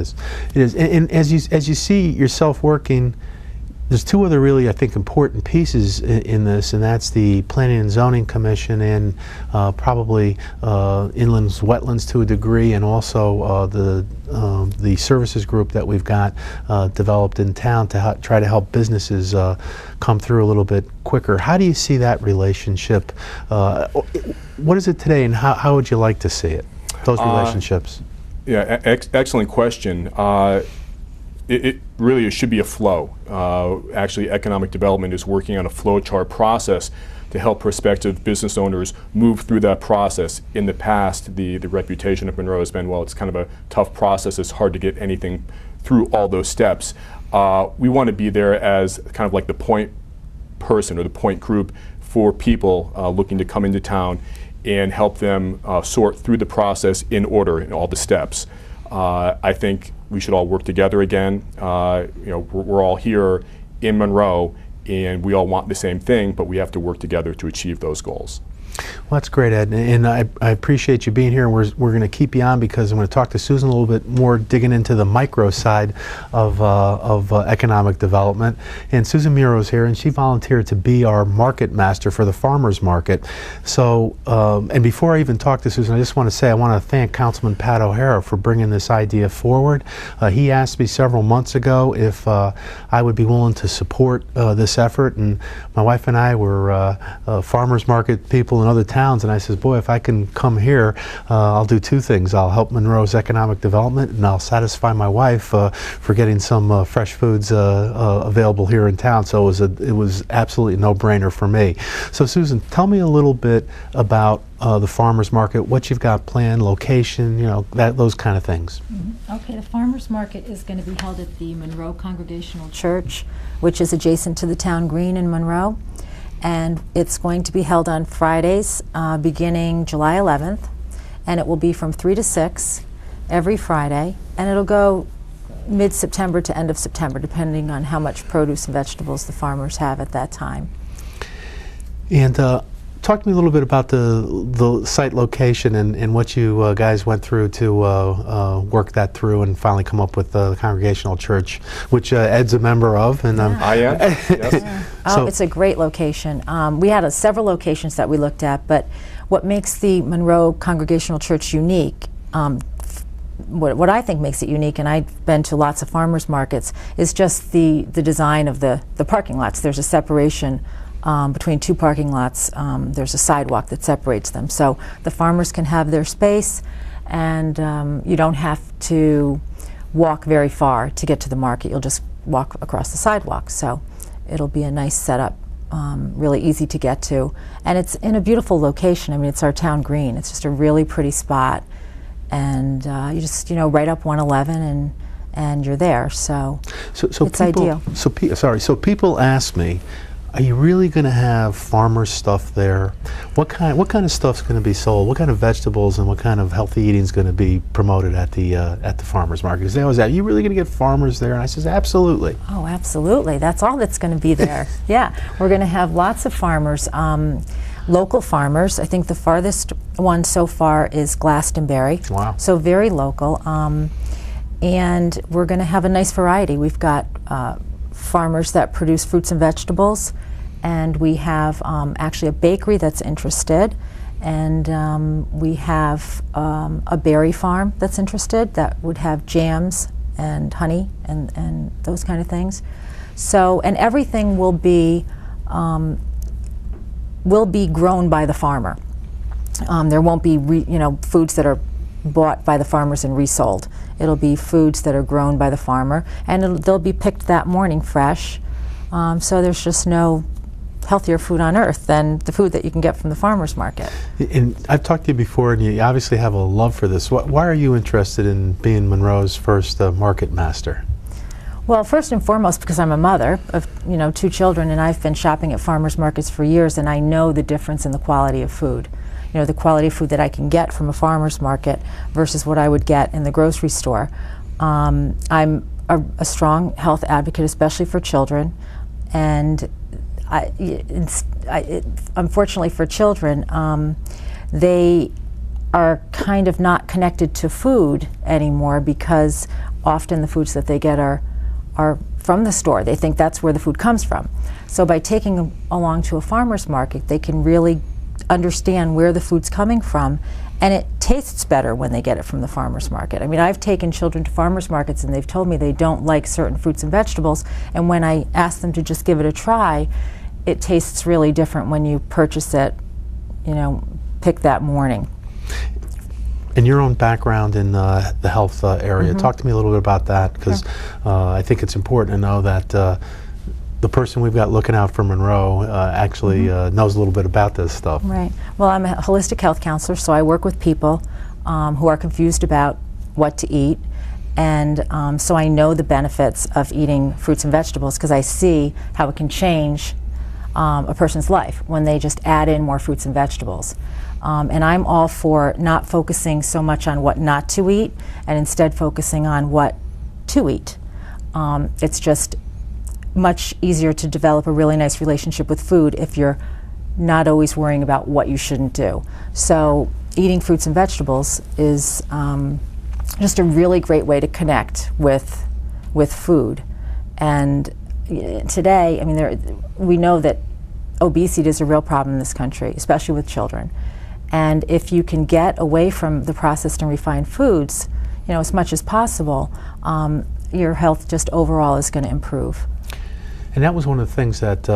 It is, and as you see yourself working, there's two other really, I think, important pieces in this, and that's the Planning and Zoning Commission and probably inland wetlands to a degree, and also the services group that we've got developed in town to try to help businesses come through a little bit quicker. How do you see that relationship? What is it today, and how would you like to see it, those relationships? Yeah, excellent question. It really should be a flow. Actually, economic development is working on a flow chart process to help prospective business owners move through that process. In the past, the reputation of Monroe has been, well, it's kind of a tough process. It's hard to get anything through all those steps. We want to be there as kind of like the point person or the point group for people looking to come into town and help them sort through the process in order in all the steps. I think we should all work together again. We're all here in Monroe, and we all want the same thing, but we have to work together to achieve those goals. Well, that's great, Ed, and I appreciate you being here. We're going to keep you on because I'm going to talk to Susan a little bit more, digging into the micro side of economic development. And Susan Muro is here, and she volunteered to be our market master for the farmers market. So, and before I even talk to Susan, I just want to say I want to thank Councilman Pat O'Hara for bringing this idea forward. He asked me several months ago if I would be willing to support this effort, and my wife and I were farmers market people in other towns, and I says, boy, if I can come here, I'll do two things. I'll help Monroe's economic development, and I'll satisfy my wife for getting some fresh foods available here in town. So it was absolutely a no-brainer for me. So Susan, tell me a little bit about the farmers market, what you've got planned, location, those kind of things. Mm-hmm. Okay, the farmers market is going to be held at the Monroe Congregational Church, which is adjacent to the town green in Monroe. And it's going to be held on Fridays beginning July 11th, and it will be from 3 to 6 every Friday, and it'll go mid-September to end of September, depending on how much produce and vegetables the farmers have at that time. And talk to me a little bit about the site location and what you guys went through to work that through and finally come up with the Congregational Church, which Ed's a member of. And I am. Yes. Yeah. Oh, it's a great location. We had several locations that we looked at, but what makes the Monroe Congregational Church unique, what I think makes it unique, and I've been to lots of farmers markets, is just the design of the parking lots. There's a separation between two parking lots. There's a sidewalk that separates them, so the farmers can have their space, and you don't have to walk very far to get to the market. You'll just walk across the sidewalk, so it'll be a nice setup, really easy to get to, and it's in a beautiful location. I mean, it's our town green. It's just a really pretty spot, and you just right up 111 and you're there. So it's ideal. So people ask me, are you really going to have farmer stuff there? What kind of stuff's going to be sold? What kind of vegetables and what kind of healthy eating is going to be promoted at the farmers market? Because they always ask, are you really going to get farmers there? And I says, absolutely. Oh, absolutely. That's all that's going to be there. Yeah, we're going to have lots of farmers, local farmers. I think the farthest one so far is Glastonbury. Wow. So very local. And we're going to have a nice variety. We've got farmers that produce fruits and vegetables, and we have actually a bakery that's interested, and we have a berry farm that's interested that would have jams and honey and those kind of things. So, and everything will be grown by the farmer. There won't be foods that are bought by the farmers and resold. It'll be foods that are grown by the farmer, and they'll be picked that morning fresh. So there's just no healthier food on earth than the food that you can get from the farmer's market. And I've talked to you before, and you obviously have a love for this. Why are you interested in being Monroe's first market master? Well, first and foremost, because I'm a mother of 2 children, and I've been shopping at farmers markets for years, and I know the difference in the quality of food. The quality of food that I can get from a farmer's market versus what I would get in the grocery store. I'm a strong health advocate, especially for children, and unfortunately for children, they are kind of not connected to food anymore, because often the foods that they get are from the store. They think that's where the food comes from. So by taking them along to a farmer's market, they can really understand where the food's coming from, and it tastes better when they get it from the farmer's market. I mean, I've taken children to farmer's markets and they've told me they don't like certain fruits and vegetables, and when I ask them to just give it a try, it tastes really different when you purchase it, you know, pick that morning. In your own background in the health area, talk to me a little bit about that, because I think it's important to know that the person we've got looking out for Monroe actually knows a little bit about this stuff. Right. Well, I'm a holistic health counselor, so I work with people who are confused about what to eat, and so I know the benefits of eating fruits and vegetables, because I see how it can change a person's life when they just add in more fruits and vegetables. And I'm all for not focusing so much on what not to eat, and instead focusing on what to eat. It's just much easier to develop a really nice relationship with food if you're not always worrying about what you shouldn't do. So eating fruits and vegetables is just a really great way to connect with food. And today, I mean, we know that obesity is a real problem in this country, especially with children. And if you can get away from the processed and refined foods, you know, as much as possible, your health just overall is going to improve. And that was one of the things that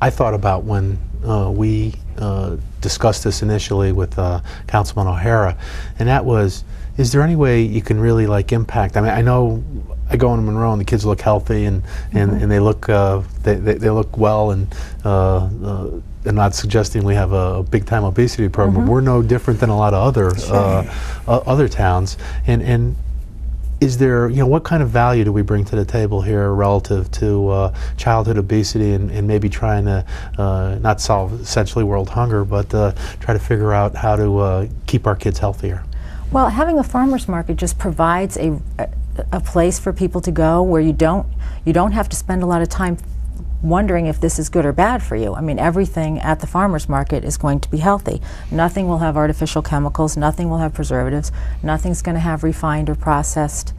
I thought about when we discussed this initially with Councilman O'Hara, and that was, is there any way you can really impact? I mean, I know I go into Monroe and the kids look healthy and they look they look well, and I'm not suggesting we have a big time obesity program. We're no different than a lot of other other towns. And is there, what kind of value do we bring to the table here relative to childhood obesity, and maybe trying to not solve essentially world hunger, but try to figure out how to keep our kids healthier? Well, having a farmer's market just provides a place for people to go where you don't have to spend a lot of time wondering if this is good or bad for you. I mean, everything at the farmer's market is going to be healthy. Nothing will have artificial chemicals, nothing will have preservatives, nothing's going to have refined or processed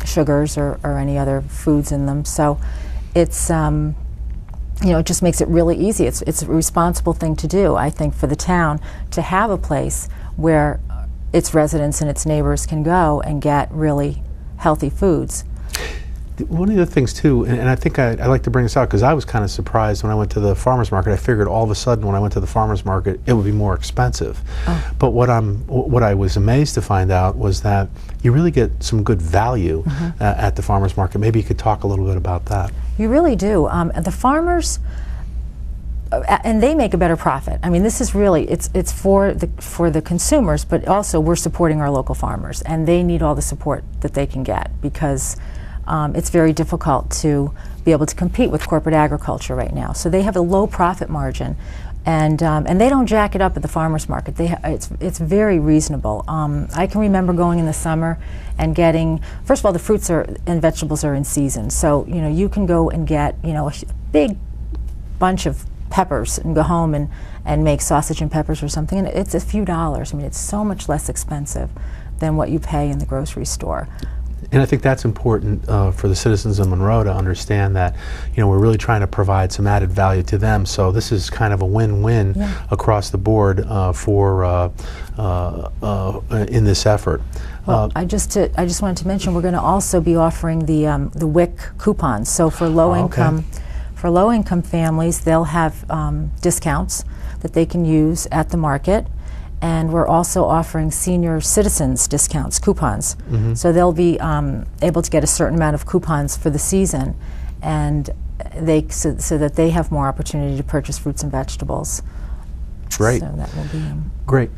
sugars or any other foods in them. So it's, it just makes it really easy. It's a responsible thing to do, I think, for the town to have a place where its residents and its neighbors can go and get really healthy foods. One of the things too, and I think I'd like to bring this out because I was kind of surprised when I went to the farmer's market. I figured all of a sudden when I went to the farmer's market it would be more expensive. But what I was amazed to find out was that you really get some good value at the farmer's market. Maybe you could talk a little bit about that. You really do. The farmers, and they make a better profit. I mean, this is really, it's for the consumers, but also we're supporting our local farmers, and they need all the support that they can get, because it's very difficult to be able to compete with corporate agriculture right now. So they have a low profit margin, and they don't jack it up at the farmer's market. It's very reasonable. I can remember going in the summer and getting, first of all, the fruits and vegetables are in season. So you can go and get a big bunch of peppers and go home and make sausage and peppers or something, and it's a few dollars. I mean, it's so much less expensive than what you pay in the grocery store. And I think that's important for the citizens of Monroe to understand that, we're really trying to provide some added value to them. So this is kind of a win-win across the board in this effort. Well, I just wanted to mention we're going to also be offering the WIC coupons. So for low-income families, they'll have discounts that they can use at the market. And we're also offering senior citizens discounts, coupons. So they'll be able to get a certain amount of coupons for the season, and so that they have more opportunity to purchase fruits and vegetables. Great. So that will be great.